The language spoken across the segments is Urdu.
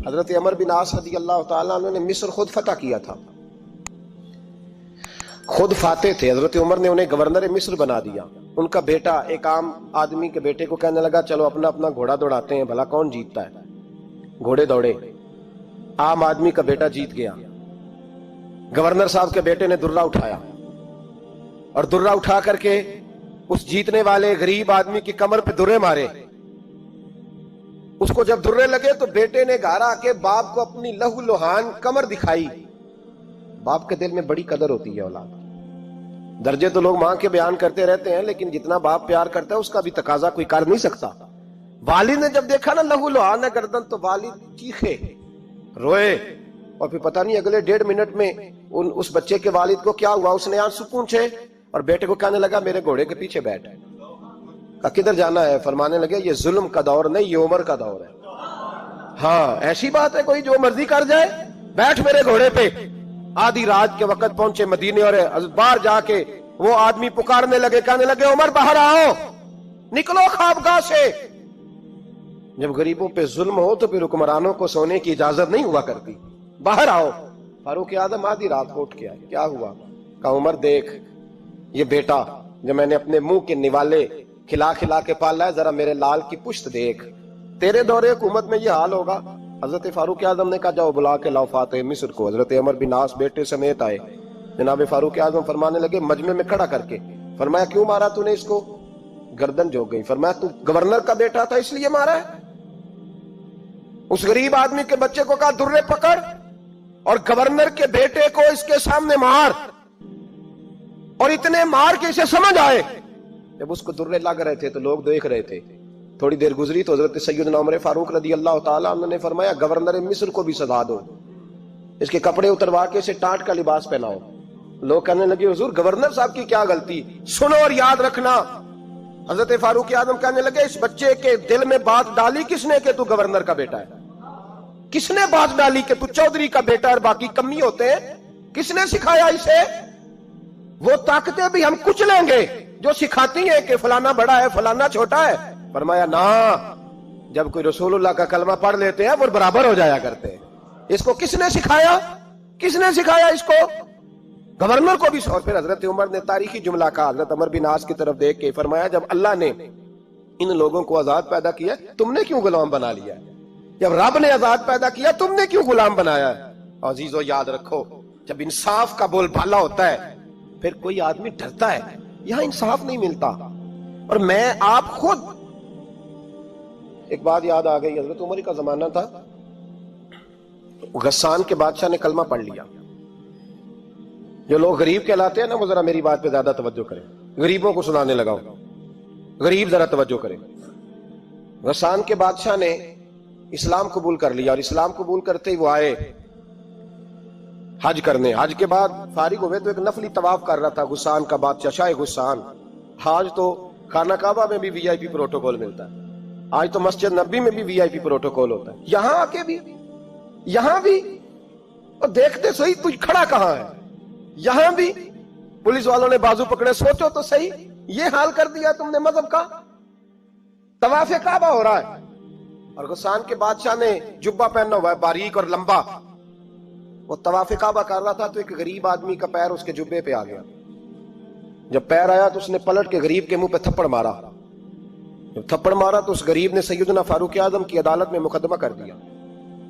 حضرت عمر بن عاص رضی اللہ تعالیٰ عنہ نے مصر خود فتح کیا تھا، خود فاتح تھے. حضرت عمر نے انہیں گورنر مصر بنا دیا. ان کا بیٹا ایک عام آدمی کے بیٹے کو کہنے لگا چلو اپنا اپنا گھوڑا دوڑاتے ہیں، بھلا کون جیتتا ہے. گھوڑے دوڑے، عام آدمی کا بیٹا جیت گیا. گورنر صاحب کے بیٹے نے درہ اٹھایا اور درہ اٹھا کر کے اس جیتنے والے غریب آدمی کی کمر پہ درے مارے. اس کو جب درے لگے تو بیٹے نے گھر آ کے باپ کو اپنی لہو لہان کمر دکھائی. باپ کے دل میں بڑی قدر ہوتی ہے اولاد. درجے تو لوگ ماں کے بیان کرتے رہتے ہیں، لیکن جتنا باپ پیار کرتا ہے اس کا بھی تقاضا کوئی کر نہیں سکتا. والد نے جب دیکھا نا لہو لہان ہے گردن، تو والد چیخے، روئے، اور پھر پتہ نہیں اگلے 1.5 منٹ میں اس بچے کے والد کو کیا ہوا. اس نے آنسو پونچھے اور بیٹے کو کہنے لگا میرے گھوڑے کے پیچھے بیٹھ. کہا کدھر جانا ہے؟ فرمانے لگے یہ ظلم کا دور نہیں، یہ عمر کا دور ہے. ہاں ایسی بات ہے کوئی جو مرضی کر جائے؟ بیٹھ میرے گھوڑے پہ. آدھی رات کے وقت پہنچے مدینے اور باہر جا کے وہ آدمی پکارنے لگے، کہنے لگے عمر باہر آؤ، نکلو خوابگاہ سے. جب غریبوں پہ ظلم ہو تو پھر حکمرانوں کو سونے کی اجازت نہیں ہوا کرتی. باہر آؤ. فاروق اعظم آدھی رات کو اٹھ کے آئے. کیا ہوا؟ کہا عمر دیکھ، یہ بیٹا جو میں نے اپنے منہ کے نوالے کھلا کھلا کے پالا ہے، ذرا میرے لال کی پشت دیکھ. تیرے دور حکومت میں یہ حال ہوگا. حضرت فاروق اعظم نے کہا جاؤ بلا کے لاؤ فاتح مصر کو. حضرت عمر بن عاص بیٹے سمیت آئے. جناب فاروق اعظم فرمانے لگے مجمع میں کھڑا کر کے، فرمایا کیوں مارا تو نے اس کو؟ گردن جھک گئی. فرمایا تو گورنر کا بیٹا تھا اس لیے مارا ہے؟ اس غریب آدمی کے بچے کو کہا درے پکڑ اور گورنر کے بیٹے کو اس کے سامنے مار، اور اتنے مار کے اسے سمجھ آئے. جب اس کو درے لگ رہے تھے تو لوگ دیکھ رہے تھے. تھوڑی دیر گزری تو حضرت سیدنا عمر فاروق رضی اللہ تعالیٰ عنہ نے فرمایا گورنر مصر کو بھی سزا دو، اس کے کپڑے اتروا کے اسے ٹاٹ کا لباس پہناؤ. لوگ کہنے لگے حضور گورنر صاحب کی کیا غلطی؟ سنو اور یاد رکھنا. حضرت فاروق اعظم کہنے لگے اس بچے کے دل میں بات ڈالی کس نے کہ تو گورنر کا بیٹا ہے؟ کس نے بات ڈالی کہ تو چودھری کا بیٹا اور باقی کمی ہوتے ہیں؟ کس نے سکھایا اسے؟ وہ طاقتیں بھی ہم کچھ لیں گے جو سکھاتی ہیں کہ فلانا بڑا ہے فلانا چھوٹا ہے. فرمایا نا، جب کوئی رسول اللہ کا کلمہ پڑھ لیتے ہیں وہ برابر ہو جایا کرتے ہیں. اس کو کس نے سکھایا؟ کس نے سکھایا اس کو؟ گورنر کو بھی. اور پھر حضرت عمر نے تاریخی جملہ کہا حضرت عمر بن عاص کی طرف دیکھ کے، فرمایا جب اللہ نے ان لوگوں کو آزاد پیدا کیا تم نے کیوں غلام بنا لیا ہے؟ جب رب نے آزاد پیدا کیا تم نے کیوں غلام بنایا ہے؟ عزیزو یاد رکھو، جب انصاف کا بول بالا ہوتا ہے پھر کوئی آدمی ڈرتا ہے. یہاں انصاف نہیں ملتا. اور میں آپ خود ایک بات یاد آ گئی. حضرت عمر کا زمانہ تھا، غسان کے بادشاہ نے کلمہ پڑھ لیا. جو لوگ غریب کہلاتے ہیں نا وہ ذرا میری بات پہ زیادہ توجہ کریں. غریبوں کو سنانے لگا ہوں، غریب ذرا توجہ کریں. غسان کے بادشاہ نے اسلام قبول کر لیا، اور اسلام قبول کرتے ہی وہ آئے حج کرنے. حج کے بعد فارغ ہوئے تو ایک نفلی طواف کر رہا تھا غسان کا بادشاہ، شاہ غسان. حج تو خانہ کعبہ میں بھی وی آئی پی پروٹوکول ملتا ہے، آج تو مسجد نبی میں بھی وی آئی پی پروٹوکول ہوتا ہے. یہاں آ کے بھی، یہاں بھی، اور دیکھتے صحیح تو کھڑا کہاں ہے؟ یہاں بھی پولیس والوں نے بازو پکڑے. سوچو تو صحیح، یہ حال کر دیا تم نے مذہب کا. طواف کعبہ ہو رہا ہے اور غسان کے بادشاہ نے جبہ پہنا ہوا ہے باریک اور لمبا. وہ طواف کعبہ کر رہا تھا تو ایک غریب آدمی کا پیر اس کے جبے پہ آ گیا. جب پیر آیا تو اس نے پلٹ کے غریب کے منہ پہ تھپڑ مارا. جب تھپڑ مارا تو اس غریب نے سیدنا فاروق اعظم کی عدالت میں مقدمہ کر دیا.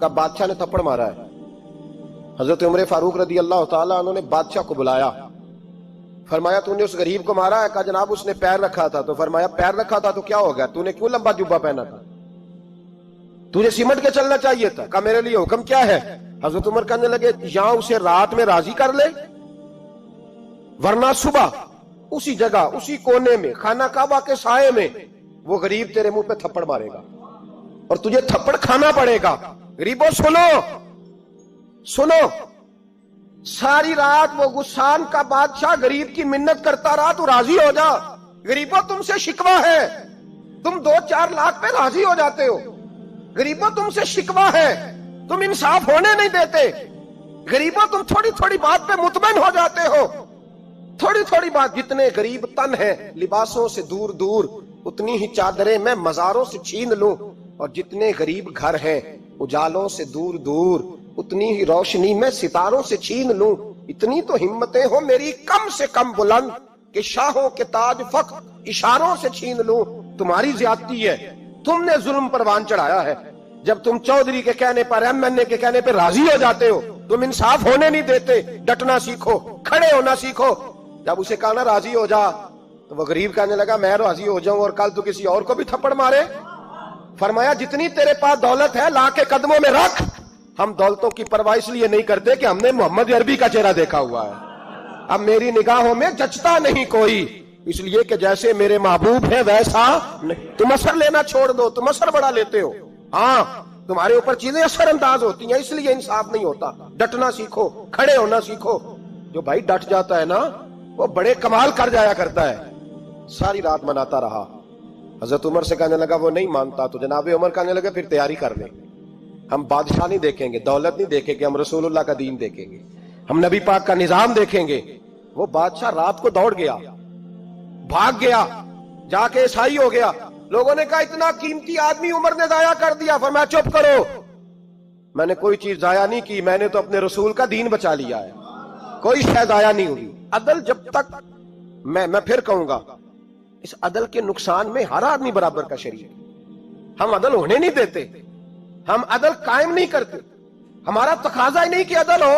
کہا بادشاہ نے تھپڑ مارا ہے. حضرت عمر فاروق رضی اللہ تعالیٰ عنہ نے بادشاہ کو بلایا. فرمایا تو نے اس غریب کو مارا ہے؟ کہا جناب اس نے پیر رکھا تھا. تو فرمایا پیر رکھا تھا تو کیا ہو گیا؟ تو نے کیوں لمبا جبہ پہنا تھا؟ تجھے سمٹ کے چلنا چاہیے تھا. کہا میرے لیے حکم کیا ہے؟ حضرت عمر کہنے لگے یہاں اسے رات میں راضی کر لے، ورنہ صبح اسی جگہ اسی کونے میں خانہ کعبہ کے سائے میں وہ غریب تیرے منہ پہ تھپڑ مارے گا اور تجھے تھپڑ کھانا پڑے گا. غریبوں سنو سنو، ساری رات وہ غسان کا بادشاہ غریب کی منت کرتا رہا تو راضی ہو جا. غریبوں تم سے شکوہ ہے، تم 2-4 لاکھ پہ راضی ہو جاتے ہو. غریبوں تم سے شکوہ ہے، تم انصاف ہونے نہیں دیتے. غریبوں تم تھوڑی تھوڑی بات پہ مطمئن ہو جاتے ہو. تھوڑی تھوڑی بات، جتنے غریب تن ہیں لباسوں سے دور دور اتنی ہی چادریں میں مزاروں سے چھین لوں، اور جتنے غریب گھر ہیں اجالوں سے دور دور اتنی ہی روشنی میں ستاروں سے چھین لوں، اتنی تو ہمتیں ہو میری کم سے کم بلند کہ شاہوں کے تاج فقط اشاروں سے چھین لوں۔ تمہاری زیادتی ہے، تم نے ظلم پروان چڑھایا ہے۔ جب تم چودھری کے کہنے پر ایم این اے کے کہنے پہ راضی ہو جاتے ہو، تم انصاف ہونے نہیں دیتے، ڈٹنا سیکھو، کھڑے ہونا سیکھو۔ جب اسے کہا نا راضی ہو جا، تو وہ غریب کہنے لگا میں راضی ہو جاؤں اور کل تو کسی اور کو بھی تھپڑ مارے؟ فرمایا جتنی تیرے پاس دولت ہے لا کے قدموں میں رکھ۔ ہم دولتوں کی پرواہ اس لیے نہیں کرتے کہ ہم نے محمد عربی کا چہرہ دیکھا ہوا ہے، اب میری نگاہوں میں جچتا نہیں کوئی، اس لیے کہ جیسے میرے محبوب ہیں ویسا نہیں۔ تم اثر لینا چھوڑ دو، تم اثر بڑا لیتے ہو، ہاں تمہارے اوپر چیزیں اثر انداز ہوتی ہیں، اس لیے انصاف نہیں ہوتا۔ ڈٹنا سیکھو، کھڑے ہونا سیکھو۔ جو بھائی ڈٹ جاتا ہے نا وہ بڑے کمال کر جایا کرتا ہے۔ ساری رات مناتا رہا، حضرت عمر سے کہنے لگا وہ نہیں مانتا، تو جناب عمر کہنے لگے پھر تیاری کر لیں، ہم بادشاہ نہیں دیکھیں گے، دولت نہیں دیکھیں گے، ہم رسول اللہ کا دین دیکھیں گے، ہم نبی پاک کا نظام دیکھیں گے۔ وہ بادشاہ رات کو دوڑ گیا، بھاگ گیا، جا کے عیسائی ہو گیا۔ لوگوں نے کہا اتنا قیمتی آدمی عمر نے ضائع کر دیا۔ فرمایا چپ کرو، میں نے کوئی چیز ضائع نہیں کی، میں نے تو اپنے رسول کا دین بچا لیا ہے، کوئی شے ضائع نہیں ہوئی۔ عدل جب تک میں پھر کہوں گا، اس عدل کے نقصان میں ہر آدمی برابر کا شریک۔ ہم عدل ہونے نہیں دیتے، ہم عدل قائم نہیں کرتے، ہمارا تقاضا ہی نہیں کہ عدل ہو،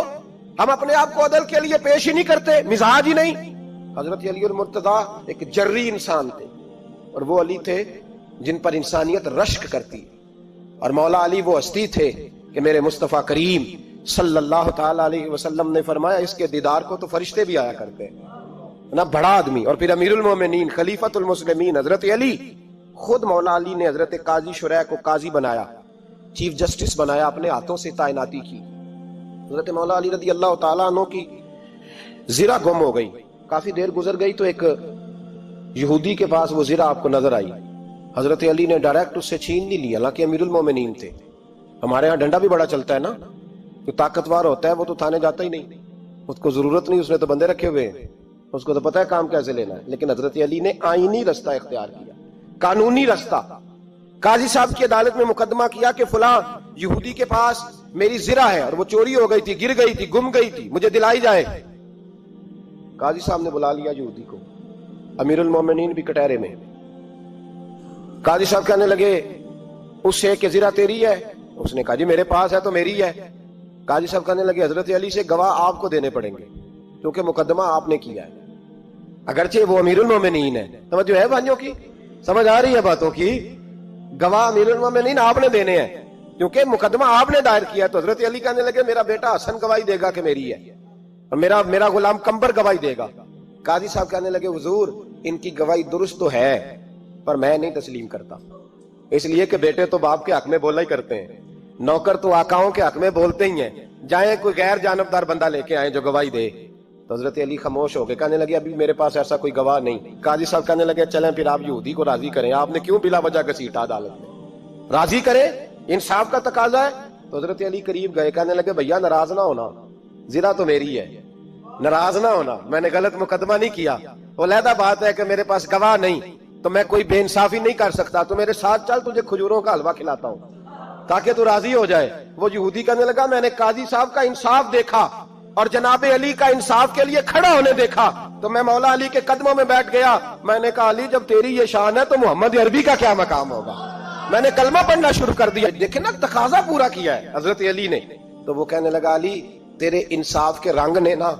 ہم اپنے آپ کو عدل کے لیے پیش ہی نہیں کرتے، مزاج ہی نہیں۔ حضرت علی المرتضیٰ ایک جری انسان تھے، اور وہ علی تھے جن پر انسانیت رشک کرتی، اور مولا علی وہ ہستی تھے کہ میرے مصطفیٰ کریم صلی اللہ تعالی علیہ وسلم نے فرمایا اس کے دیدار کو تو فرشتے بھی آیا کرتے ہیں نا، بڑا آدمی۔ اور پھر امیر المومنین خلیفۃ المسلمین حضرت علی، خود مولا علی نے حضرت قاضی شریح کو قاضی بنایا، چیف جسٹس بنایا، اپنے ہاتھوں سے تعیناتی کی۔ حضرت مولا علی رضی اللہ تعالیٰ عنہ کی زرہ گم ہو گئی، کافی دیر گزر گئی تو ایک یہودی کے پاس وہ زرہ آپ کو نظر آئی۔ حضرت علی نے ڈائریکٹ اس سے چھین نہیں لیا، حالانکہ امیر المومنین تھے۔ ہمارے ہاں ڈنڈا بھی بڑا چلتا ہے نا، جو طاقتور ہوتا ہے وہ تو تھانے جاتا ہی نہیں، اس کو ضرورت نہیں، اس نے تو بندے رکھے ہوئے ہیں، اس کو تو پتہ ہے کام کیسے لینا ہے۔ لیکن حضرت علی نے آئینی رستہ اختیار کیا، قانونی رستہ۔ قاضی صاحب کی عدالت میں مقدمہ کیا کہ فلاں یہودی کے پاس میری زرہ ہے اور وہ چوری ہو گئی تھی، گر گئی تھی، گم گئی تھی، مجھے دلائی جائے۔ قاضی صاحب نے بلا لیا یہودی کو، امیر المومنین بھی کٹہرے میں۔ قاضی صاحب کہنے لگے اس سے کہ زرہ تیری ہے؟ اس نے کہا جی میرے پاس ہے تو میری ہے۔ قاضی صاحب کہنے لگے حضرت علی سے گواہ آپ کو دینے پڑیں گے کیونکہ مقدمہ آپ نے کیا ہے، اگرچہ وہ امیر المومنین ہے۔ توجہ ہے بھائیوں کی، سمجھ آ رہی ہے باتوں کی؟ گواہ امیر المومنین آپ نے دینے ہیں کیونکہ مقدمہ آپ نے دائر کیا۔ تو حضرت علی کہنے لگے میرا بیٹا حسن گواہی دے گا کہ میری ہے، اور میرا غلام کمبر گواہی دے گا۔ قاضی صاحب کہنے لگے حضور ان کی گواہی درست تو ہے پر میں نہیں تسلیم کرتا، اس لیے کہ بیٹے تو باپ کے حق میں بولا ہی کرتے ہیں، نوکر تو آقاؤں کے حق میں بولتے ہی ہیں، جائیں کوئی غیر جانبدار بندہ لے کے آئیں جو گواہی دے۔ تو حضرت علی خاموش ہو گئے، کہنے لگے ابھی میرے پاس ایسا کوئی گواہ نہیں۔ قاضی صاحب کہنے لگے چلیں پھر آپ یہودی کو راضی کریں، آپ نے کیوں بلا وجہ گھسیٹا عدالت میں، راضی کریں، انصاف کا تقاضا ہے۔ تو حضرت علی قریب گئے، کہنے لگے بھیا ناراض نہ ہونا، زرہ تو میری ہے، ناراض نہ ہونا، میں نے غلط مقدمہ نہیں کیا، علیحدہ بات ہے کہ میرے پاس گواہ نہیں تو میں کوئی بے انصافی نہیں کر سکتا، تو میرے ساتھ چل تجھے کھجوروں کا حلوہ کھلاتا ہوں تاکہ تو راضی ہو جائے۔ وہ یہودی کہنے لگا میں نے قاضی صاحب کا انصاف دیکھا اور جناب علی کا انصاف کے لیے کھڑا ہونے دیکھا تو میں مولا علی کے قدموں میں بیٹھ گیا۔ میں نے کہا علی جب تیری یہ شان ہے تو محمد عربی کا کیا مقام ہوگا؟ میں نے کلمہ پڑھنا شروع کر دیا۔ دیکھیں نا تقاضا پورا کیا ہے حضرت علی نے۔ تو وہ کہنے لگا علی تیرے انصاف کے رنگ نے نا،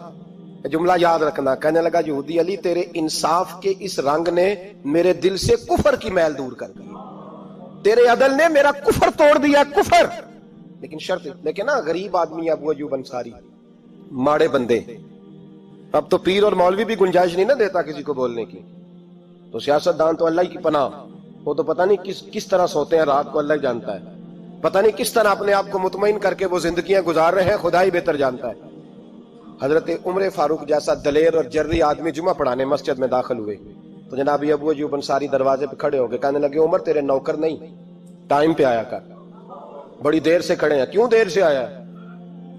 جملہ یاد رکھنا، کہنے لگا یہودی علی تیرے انصاف کے اس رنگ نے میرے دل سے کفر کی میل دور کر دی، تیرے عدل نے میرا کفر توڑ دیا، کفر۔ لیکن شرط، لیکن نا غریب آدمی ابو ایوب انصاری، ماڑے بندے، اب تو پیر اور مولوی بھی گنجائش نہیں نہ دیتا کسی کو بولنے کی، تو سیاست دان تو اللہ کی پناہ، وہ تو پتہ نہیں کس طرح سوتے ہیں رات کو، اللہ ہی جانتا ہے، پتہ نہیں کس طرح اپنے آپ کو مطمئن کر کے وہ زندگیاں گزار رہے ہیں، خدا ہی بہتر جانتا ہے۔ حضرت عمر فاروق جیسا دلیر اور جرری آدمی جمعہ پڑھانے مسجد میں داخل ہوئے تو جناب ابو ایوب انصاری دروازے پہ کھڑے ہو گئے، کہنے لگے عمر تیرے نوکر نہیں، ٹائم پہ آیا کر، بڑی دیر سے کھڑے ہیں، کیوں دیر سے آیا؟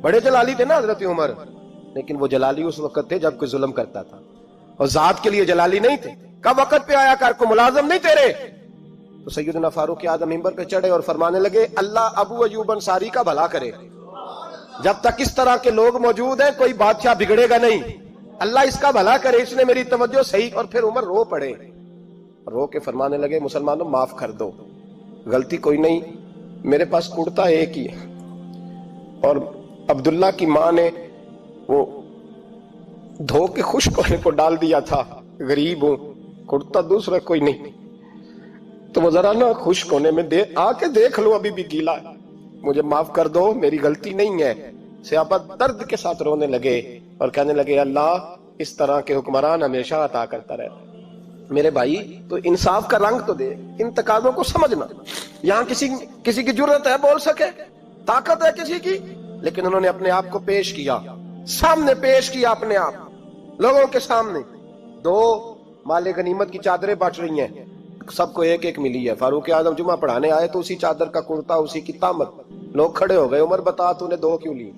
بڑے جلالی تھے نا حضرت عمر، لیکن وہ جلالی اس وقت تھے جب کوئی ظلم کرتا تھا، اور ذات کے لیے جلالی نہیں تھے۔ کب وقت پہ آیا کر، کو ملازم نہیں تیرے، تو سیدنا فاروق اعظم منبر پہ چڑھے اور فرمانے لگے اللہ ابو ایوب انصاری کا بھلا کرے، جب تک اس طرح کے لوگ موجود ہیں کوئی بادشاہ بگڑے گا نہیں، اللہ اس کا بھلا کرے، اس نے میری توجہ صحیح۔ اور پھر عمر رو پڑے، رو کے فرمانے لگے مسلمانوں معاف کر دو، غلطی کوئی نہیں، میرے پاس کرتا ایک ہی ہے، اور عبداللہ کی ماں نے وہ دھو کے خشک ہونے کو ڈال دیا تھا، غریب ہوں، کرتا دوسرا کوئی نہیں، تو وہ ذرا نا خشک ہونے میں آ کے دیکھ لو ابھی بھی گیلا ہے، مجھے معاف کر دو، میری غلطی نہیں ہے۔ صحابہ درد کے ساتھ رونے لگے اور کہنے لگے اللہ اس طرح کے حکمران ہمیشہ عطا کرتا رہے۔ میرے بھائی تو انصاف کا رنگ تو دے، ان تقاضوں کو سمجھنا۔ یہاں کسی کی جرت ہے بول سکے، طاقت ہے کسی کی، لیکن انہوں نے اپنے آپ کو پیش کیا، سامنے پیش کیا اپنے آپ لوگوں کے سامنے۔ دو مال غنیمت کی چادریں بانٹ رہی ہیں، سب کو ایک ایک ملی ہے۔ فاروق اعظم جمعہ پڑھانے آئے تو اسی چادر کا کرتا، اسی کی تامت، لوگ کھڑے ہو گئے، عمر بتا تو نے دو کیوں لی؟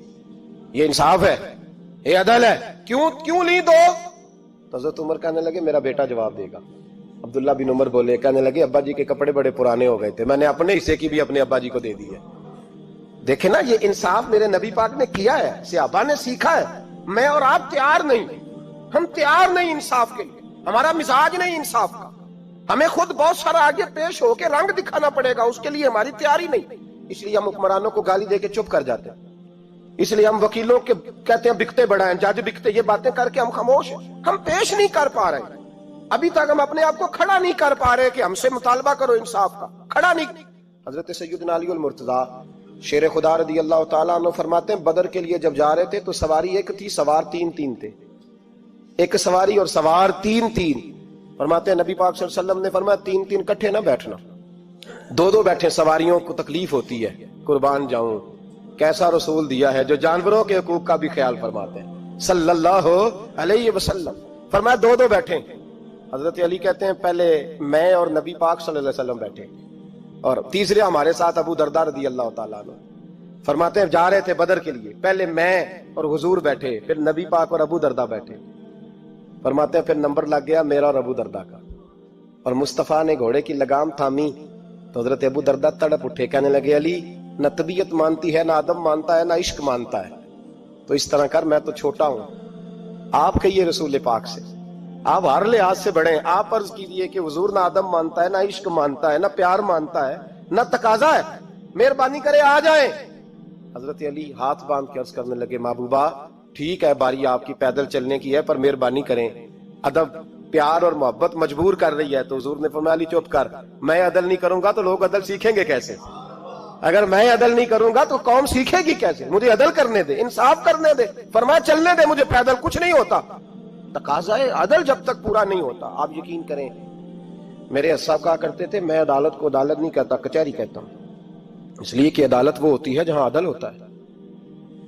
یہ انصاف ہے، یہ عدل ہے، کیوں لی دو؟ تو حضرت عمر کہنے لگے میرا بیٹا جواب دے گا۔ عبداللہ بن عمر بولے، کہنے لگے ابا جی کے کپڑے بڑے پرانے ہو گئے تھے، میں نے اپنے حصے کی بھی اپنے ابا جی کو دے دی ہے۔ دیکھیں نا یہ انصاف میرے نبی پاک نے کیا ہے، صحابہ نے سیکھا ہے۔ میں اور آپ تیار نہیں، ہم تیار نہیں انصاف کے لیے، ہمارا مزاج نہیں انصاف کا، ہمیں خود بہت سارا آگے پیش ہو کے رنگ دکھانا پڑے گا، اس کے لیے ہماری تیاری نہیں۔ اس لیے ہم حکمرانوں کو گالی دے کے چپ کر جاتے ہیں، اس لیے ہم وکیلوں کے کہتے ہیں بکتے بڑا ہیں، جج بکتے، یہ باتیں کر کے ہم خاموش ہیں، ہم پیش نہیں کر پا رہے ہیں، ابھی تک ہم اپنے آپ کو کھڑا نہیں کر پا رہے کہ ہم سے مطالبہ کرو انصاف کا، کھڑا نہیں۔ حضرت سیدنا علی المرتضیٰ شیر خدا رضی اللہ تعالیٰ عنہ فرماتے ہیں بدر کے لیے جب جا رہے تھے تو سواری ایک تھی، سوار تین تھے، ایک سواری اور سوار تین۔ فرماتے ہیں نبی پاک صلی اللہ علیہ وسلم نے فرمایا تین کٹھے نہ بیٹھنا، دو بیٹھے، سواریوں کو تکلیف ہوتی ہے، قربان جاؤں کیسا رسول دیا ہے جو جانوروں کے حقوق کا بھی خیال فرماتے ہیں صلی اللہ علیہ وسلم۔ فرمایا دو بیٹھے۔ حضرت علی کہتے ہیں پہلے میں اور نبی پاک صلی اللہ علیہ وسلم بیٹھے، اور تیسرے ہمارے ساتھ ابو درداء رضی اللہ تعالیٰ عنہ۔ فرماتے ہیں جا رہے تھے بدر کے لیے، پہلے میں اور حضور بیٹھے، پھر نبی پاک اور ابو درداء بیٹھے۔ فرماتے ہیں پھر نمبر لگ گیا میرا اور ابو درداء کا، اور مصطفیٰ نے گھوڑے کی لگام تھامی تو حضرت ابو درداء تڑپ اٹھے، کہنے لگے علی نہ طبیعت مانتی ہے، نہ ادب مانتا ہے، نہ عشق مانتا ہے، تو اس طرح کر، میں تو چھوٹا ہوں، آپ کہیے رسول پاک سے، آپ ہر لحاظ سے بڑے ہیں، آپ عرض کیجئے کہ حضور نہ ادب مانتا ہے، نہ عشق مانتا ہے، نہ پیار مانتا ہے، نہ تقاضا ہے، مہربانی کرے آ جائیں۔ حضرت علی ہاتھ باندھ کے عرض کرنے لگے محبوبہ ٹھیک ہے، باری آپ کی پیدل چلنے کی ہے، پر مہربانی کریں، ادب پیار اور محبت مجبور کر رہی ہے۔ تو حضور نے فرمایا علی چپ کر، میں عدل نہیں کروں گا تو لوگ عدل سیکھیں گے کیسے؟ اگر میں عدل نہیں کروں گا تو قوم سیکھے گی کیسے؟ مجھے عدل کرنے دے، انصاف کرنے دے، فرمایا چلنے دے مجھے پیدل، کچھ نہیں ہوتا۔ تقاضا عدل جب تک پورا نہیں ہوتا، آپ یقین کریں میرے اساتذہ کہا کرتے تھے میں عدالت کو عدالت نہیں کہتا، کچہری کہتا ہوں، اس لیے کہ عدالت وہ ہوتی ہے جہاں عدل ہوتا ہے۔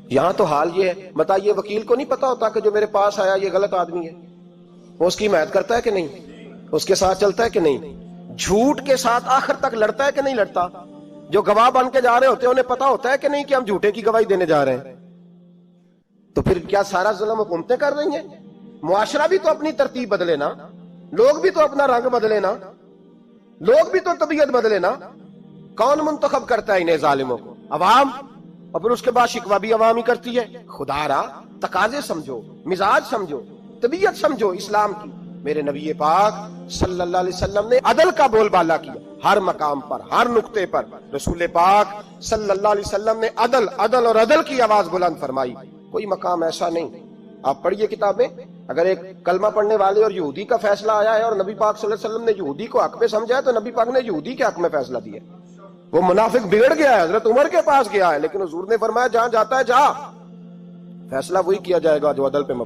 یہاں تو حال یہ ہے، بتائیے وکیل کو نہیں پتا ہوتا کہ جو میرے پاس آیا یہ غلط آدمی ہے، وہ اس کی حمایت کرتا ہے کہ نہیں، اس کے ساتھ چلتا ہے کہ نہیں، جھوٹ کے ساتھ آخر تک لڑتا ہے کہ نہیں لڑتا، جو گواہ بن کے جا رہے ہوتے ہیں انہیں پتا ہوتا ہے کہ نہیں کہ ہم جھوٹے کی گواہی دینے جا رہے ہیں، تو پھر کیا سارا ظلم حکومتیں کر رہی ہیں؟ معاشرہ بھی تو اپنی ترتیب بدلے نا، لوگ بھی تو اپنا رنگ بدلے نا، لوگ بھی تو طبیعت بدلے نا۔ کون منتخب کرتا ہے انہیں ظالموں کو؟ عوام، اور پھر اس کے بعد شکوہ بھی عوام ہی کرتی ہے۔ خدا را تقاضے سمجھو، مزاج سمجھو، طبیعت سمجھو اسلام کی۔ میرے نبی پاک صلی اللہ علیہ وسلم نے عدل کا بول بالا کیا، ہر مقام پر، ہر نقطے پر رسول پاک صلی اللہ علیہ وسلم نے عدل اور عدل کی آواز بلند فرمائی۔ کوئی مقام ایسا نہیں، آپ پڑھیے کتابیں، اگر ایک کلمہ پڑھنے والے اور یہودی کا فیصلہ آیا ہے اور نبی پاک صلی اللہ علیہ وسلم نے یہودی کو حق میں سمجھا ہے تو نبی پاک نے یہودی کے حق میں فیصلہ دیا۔ وہ منافق بگڑ گیا ہے، حضرت عمر کے پاس گیا ہے، لیکن حضور نے فرمایا جہاں جاتا ہے جا، فیصلہ وہی کیا جائے گا جو عدل پہ